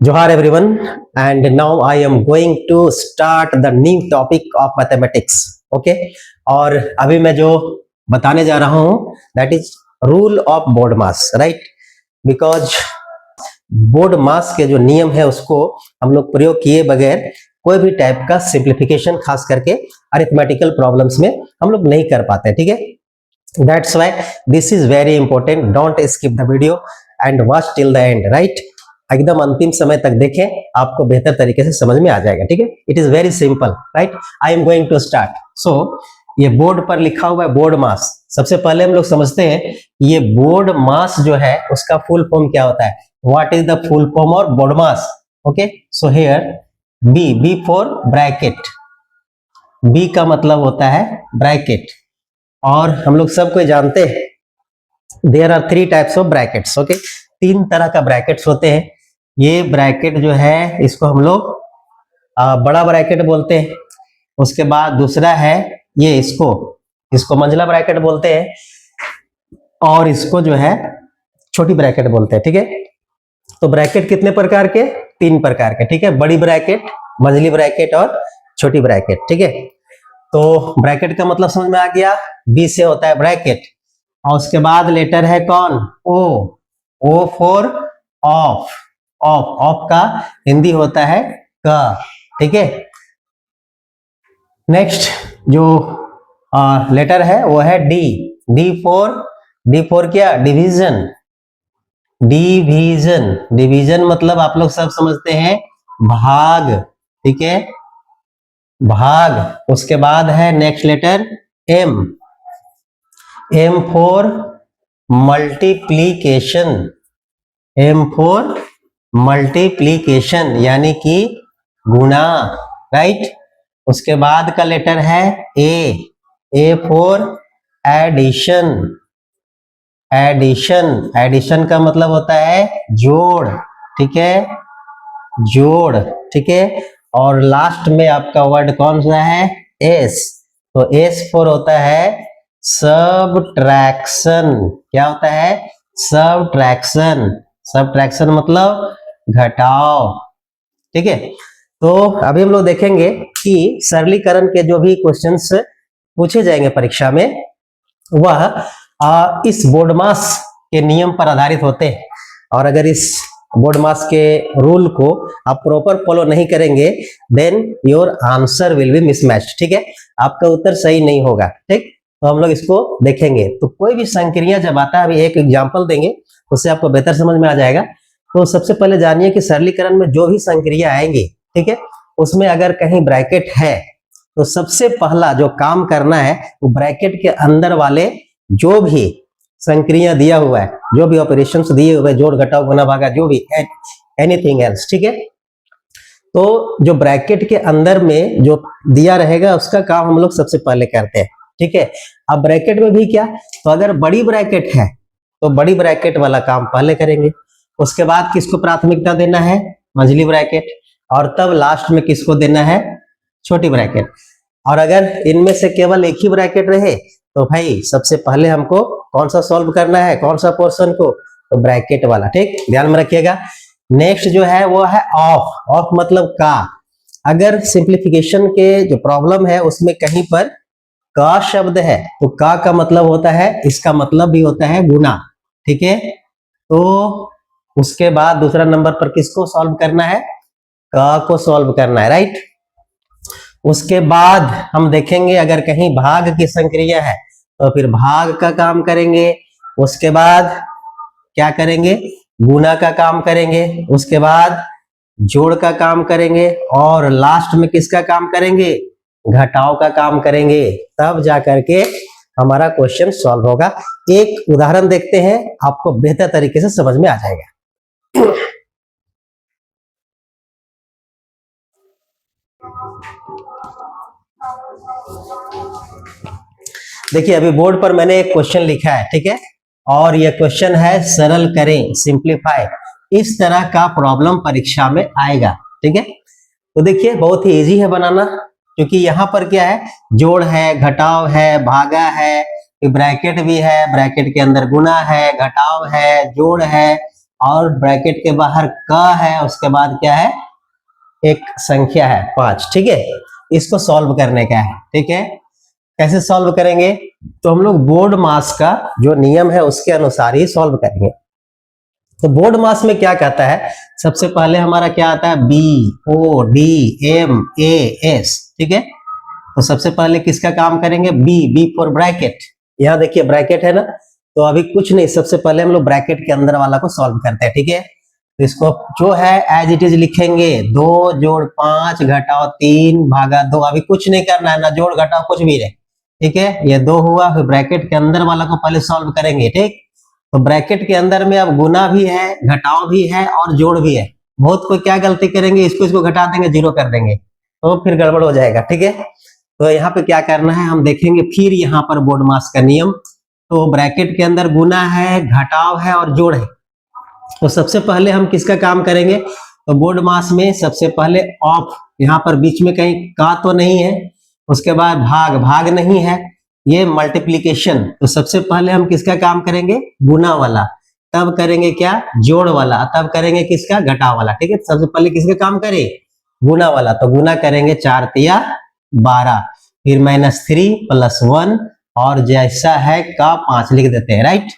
Johar everyone, and now I am going to start the new topic of mathematics. Okay, और अभी मैं जो बताने जा रहा हूँ that is rule of board mass, right? Because board mass के जो नियम है उसको हम लोग प्रयोग किए बगैर कोई भी टाइप का सिंप्लीफिकेशन खास करके अरिथमेटिकल प्रॉब्लम्स में हम लोग नहीं कर पाते, ठीक है। That's why this is very important, don't skip the video and watch till the end, right. एकदम अंतिम समय तक देखें, आपको बेहतर तरीके से समझ में आ जाएगा, ठीक है। It is very simple, right. I am going to start. So ये बोर्ड पर लिखा हुआ है बोर्ड मास। सबसे पहले हम लोग समझते हैं ये बोर्ड मास जो है उसका फुल फॉर्म क्या होता है। What is the full form of board mass? Okay, so here B for bracket, B का मतलब होता है ब्रैकेट। और हम लोग सब कोई जानते हैं there are three types of brackets, okay, तीन तरह का ब्रैकेट्स होते हैं। ये ब्रैकेट जो है इसको हम लोग बड़ा ब्रैकेट बोलते हैं। उसके बाद दूसरा है ये इसको मंझला ब्रैकेट बोलते हैं, और इसको जो है छोटी ब्रैकेट बोलते हैं, ठीक है। तो ब्रैकेट कितने प्रकार के? तीन प्रकार के, ठीक है। बड़ी ब्रैकेट, मंझली ब्रैकेट और छोटी ब्रैकेट, ठीक है। तो ब्रैकेट का मतलब समझ में आ गया, बी से होता है ब्रैकेट, और उसके बाद लेटर है कौन? O for of. ऑफ का हिंदी होता है क, ठीक है। नेक्स्ट जो लेटर है वो है डी फॉर क्या? डिवीजन। डिवीजन मतलब आप लोग सब समझते हैं भाग, ठीक है, भाग। उसके बाद है next letter M for multiplication, यानी कि गुणा, राइट। उसके बाद का लेटर है ए फॉर एडिशन का मतलब होता है जोड़, ठीक है, जोड़, ठीक है। और लास्ट में आपका वर्ड कौन सा है? एस। तो एस फॉर होता है सबट्रैक्शन। क्या होता है? सबट्रैक्शन मतलब घटाव, ठीक है। तो अभी हम लोग देखेंगे कि सरलीकरण के जो भी क्वेश्चंस पूछे जाएंगे परीक्षा में वह इस बोर्ड मास के नियम पर आधारित होते हैं। और अगर इस बोर्ड मास के रूल को आप प्रॉपर फॉलो नहीं करेंगे then your answer will be mismatch, ठीक है, आपका उत्तर सही नहीं होगा, ठीक। तो हम लोग इसको देखेंगे। तो कोई भी संक्रिया जब आता है, अभी एक एग्जांपल देंगे उससे आपको बेहतर समझ में आ जाएगा। तो सबसे पहले जानिए कि सरलीकरण में जो भी संक्रिया आएंगी, ठीक है, उसमें अगर कहीं ब्रैकेट है तो सबसे पहला जो काम करना है वो ब्रैकेट के अंदर वाले जो भी संक्रिया दिया हुआ है, जो भी ऑपरेशंस दिए हुए, जोड़ घटाव गुणा भागा, जो भी एनीथिंग एल्स, ठीक है। तो जो ब्रैकेट के अंदर में जो दिया रहेगा उसका काम हम लोग सबसे पहले करते हैं, ठीक है। अब ब्रैकेट में भी क्या, तो अगर बड़ी ब्रैकेट है तो बड़ी ब्रैकेट वाला काम पहले करेंगे। उसके बाद किसको प्राथमिकता देना है? मंझली ब्रैकेट। और तब लास्ट में किसको देना है? छोटी ब्रैकेट। और अगर इनमें से केवल एक ही ब्रैकेट रहे तो भाई सबसे पहले हमको कौन सा सॉल्व करना है, कौन सा पोर्शन को? तो ब्रैकेट वाला, ठीक, ध्यान में रखिएगा। नेक्स्ट जो है वो है ऑफ मतलब का। अगर सिंप्लीफिकेशन के जो प्रॉब्लम है उसमें कहीं पर का शब्द है तो का मतलब होता है, इसका मतलब भी होता है गुना, ठीक है। तो उसके बाद दूसरा नंबर पर किसको सॉल्व करना है? का को सॉल्व करना है, राइट। उसके बाद हम देखेंगे अगर कहीं भाग की संक्रिया है तो फिर भाग का काम करेंगे। उसके बाद क्या करेंगे? गुणा का काम करेंगे। उसके बाद जोड़ का काम करेंगे, और लास्ट में किसका काम करेंगे? घटाव का काम करेंगे। तब जाकर के हमारा क्वेश्चन सॉल्व होगा। एक उदाहरण देखते हैं, आपको बेहतर तरीके से समझ में आ जाएगा। देखिए अभी बोर्ड पर मैंने एक क्वेश्चन लिखा है, ठीक है, और यह क्वेश्चन है सरल करें, सिंप्लीफाई। इस तरह का प्रॉब्लम परीक्षा में आएगा, ठीक है। तो देखिए बहुत ही इजी है बनाना, क्योंकि यहाँ पर क्या है? जोड़ है, घटाव है, भागा है, ब्रैकेट भी है, ब्रैकेट के अंदर गुणा है, घटाव है, जोड़ है, और ब्रैकेट के बाहर क है, उसके बाद क्या है, एक संख्या है 5। ठीक है, इसको सॉल्व करने का है। ठीक है, कैसे सॉल्व करेंगे, तो हम लोग बोर्ड मास का जो नियम है उसके अनुसार ही सॉल्व करेंगे। तो बोर्ड मास में क्या कहता है, सबसे पहले हमारा क्या आता है, BODMAS। ठीक है, तो सबसे पहले किसका काम करेंगे, बी फॉर ब्रैकेट। यहाँ देखिए ब्रैकेट है ना, तो अभी कुछ नहीं, सबसे पहले हम लोग ब्रैकेट के अंदर वाला को सॉल्व करते हैं। ठीक है, तो इसको जो है एज इट इज लिखेंगे, 2 जोड़ 5 घटाओ 3 भागा 2। अभी कुछ नहीं करना है, ना जोड़ घटाओ कुछ भी नहीं। ठीक है, ये 2 हुआ, फिर ब्रैकेट के अंदर वाला को पहले सॉल्व करेंगे। ठीक, तो ब्रैकेट के अंदर में अब गुना भी है, घटाव भी है और जोड़ भी है। बहुत कोई क्या गलती करेंगे, इसको घटा देंगे, 0 कर देंगे, तो फिर गड़बड़ हो जाएगा। ठीक है, तो यहाँ पे क्या करना है हम देखेंगे फिर यहाँ पर बोर्ड मास का नियम। तो ब्रैकेट के अंदर गुना है, घटाव है और जोड़ है। तो सबसे पहले हम किसका काम करेंगे, तो बोर्ड मास में सबसे पहले ऑफ, यहाँ पर बीच में कहीं का तो नहीं है, उसके बाद भाग नहीं है, ये मल्टीप्लीकेशन। तो सबसे पहले हम किसका काम करेंगे, गुना वाला, तब करेंगे क्या, जोड़ वाला, तब करेंगे किसका, घटाव वाला। ठीक है, सबसे पहले किसका काम करें, गुना वाला। तो गुना करेंगे 4 तिया 12, फिर -3 + 1 और जैसा है का 5 लिख देते हैं। Right,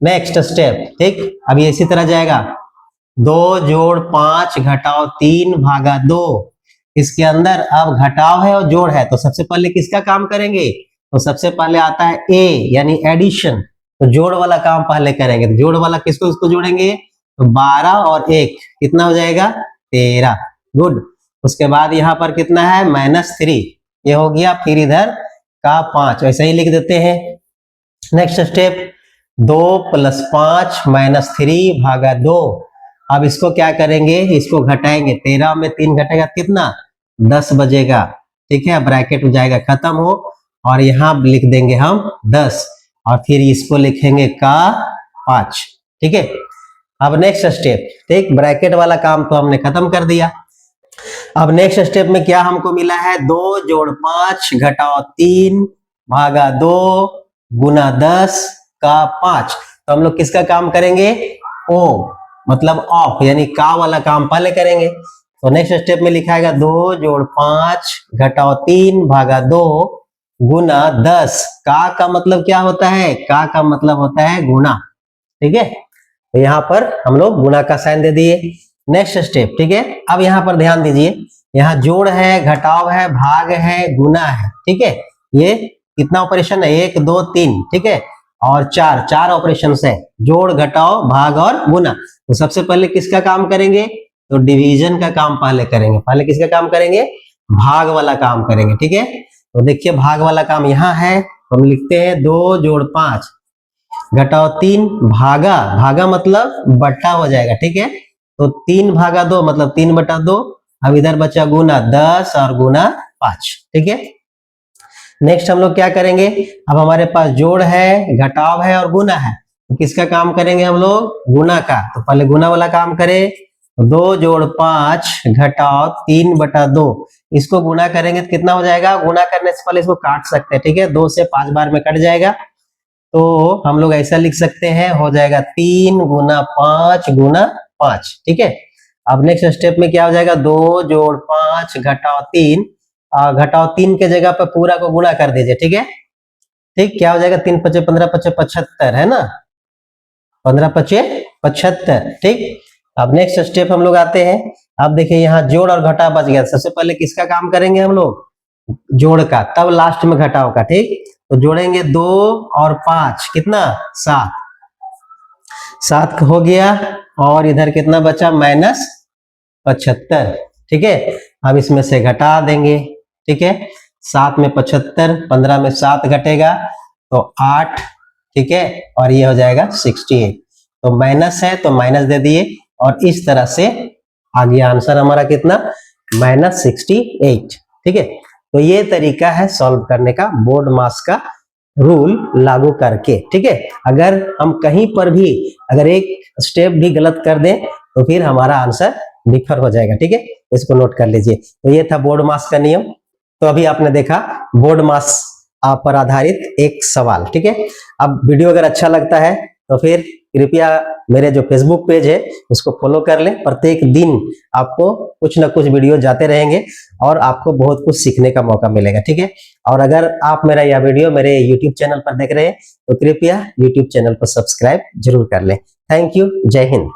next step. ठीक, अभी इसी तरह जाएगा, 2 जोड़ 5 घटाओ 3 भागा 2। इसके अंदर अब घटाव है और जोड़ है, तो सबसे पहले किसका काम करेंगे, तो सबसे पहले आता है ए यानी एडिशन। तो जोड़ वाला काम पहले करेंगे, तो जोड़ वाला किसको इसको जोड़ेंगे, तो 12 और 1 कितना हो जाएगा, 13। गुड, उसके बाद यहाँ पर कितना है, -3, ये हो गया, फिर इधर का 5 ऐसे ही लिख देते हैं। नेक्स्ट स्टेप, 2 + 5 -3 भागा 2। अब इसको क्या करेंगे, इसको घटाएंगे, 13 में 3 घटेगा कितना, 10 बजेगा। ठीक है, ब्रैकेट हो जाएगा खत्म हो, और यहाँ लिख देंगे हम 10 और फिर इसको लिखेंगे का 5। ठीक है, अब नेक्स्ट स्टेप। ठीक, ब्रैकेट वाला काम तो हमने खत्म कर दिया। अब नेक्स्ट स्टेप में क्या हमको मिला है, 2 जोड़ 5 घटाओ 3 भागा 2 गुना 10 का 5। तो हम लोग किसका काम करेंगे, ओ मतलब ऑफ यानी का वाला काम पहले करेंगे। तो नेक्स्ट स्टेप में लिखाएगा 2 जोड़ 5 घटाओ 3 भागा 2 गुना 10। का मतलब क्या होता है, का मतलब होता है गुना। ठीक है, तो यहाँ पर हम लोग गुना का साइन दे दिए। Next step. ठीक है, अब यहाँ पर ध्यान दीजिए, यहाँ जोड़ है, घटाव है, भाग है, गुना है। ठीक है, ये कितना ऑपरेशन है, 1 2 3। ठीक है, और चार ऑपरेशन है, जोड़ घटाव भाग और गुना। तो सबसे पहले किसका काम करेंगे, तो डिवीजन का काम पहले करेंगे। पहले किसका काम करेंगे, भाग वाला काम करेंगे। ठीक है, तो देखिए भाग वाला काम यहाँ है, तो हम लिखते हैं 2 जोड़ 5 घटाओ 3 भागा मतलब बट्टा हो जाएगा। ठीक है, तो 3 भागा 2 मतलब 3 बटा 2। अब इधर बचा गुना 10 और गुना 5। ठीक है, नेक्स्ट हम लोग क्या करेंगे, अब हमारे पास जोड़ है, घटाव है और गुना है, तो किसका काम करेंगे हम लोग, गुना का। तो पहले गुना वाला काम करें, 2 जोड़ 5 घटाव 3 बटा 2। इसको गुना करेंगे तो कितना हो जाएगा, गुना करने से पहले इसको काट सकते हैं। ठीक है, 2 से 5 बार में कट जाएगा, तो हम लोग ऐसा लिख सकते हैं, हो जाएगा 3 गुना 5 गुना 5। ठीक है, अब नेक्स्ट स्टेप में क्या हो जाएगा, 2 जोड़ 5 घटाव 3 के जगह पर पूरा को गुना कर दीजिए। ठीक है, ठीक, क्या हो जाएगा, 3 5 15 5 75 है ना, 15 5 75। ठीक, अब नेक्स्ट स्टेप हम लोग आते हैं। अब देखिए यहाँ जोड़ और घटाव बच गया, सबसे पहले किसका काम करेंगे हम लोग, जोड़ का, तब लास्ट में घटाव का। ठीक, तो जोड़ेंगे 2 और 5 कितना, 7 हो गया, और इधर कितना बचा, -75। ठीक है, अब इसमें से घटा देंगे। ठीक है, 7 में 75, 15 में 7 घटेगा तो 8। ठीक है, और ये हो जाएगा 68। तो माइनस है तो माइनस दे दिए, और इस तरह से आ गया आंसर हमारा कितना, -68। ठीक है, तो ये तरीका है सॉल्व करने का, बोर्ड मास का रूल लागू करके। ठीक है, अगर हम कहीं पर भी अगर एक स्टेप भी गलत कर दें तो फिर हमारा आंसर डिफर हो जाएगा। ठीक है, इसको नोट कर लीजिए। तो ये था बोर्ड मास का नियम। तो अभी आपने देखा बोर्ड मास पर आधारित एक सवाल। ठीक है, अब वीडियो अगर अच्छा लगता है तो फिर कृपया मेरे जो फेसबुक पेज है उसको फॉलो कर लें। प्रत्येक दिन आपको कुछ ना कुछ वीडियो जाते रहेंगे और आपको बहुत कुछ सीखने का मौका मिलेगा, ठीक है। और अगर आप मेरा यह वीडियो मेरे यूट्यूब चैनल पर देख रहे हैं तो कृपया यूट्यूब चैनल को सब्सक्राइब जरूर कर लें। थैंक यू, जय हिंद।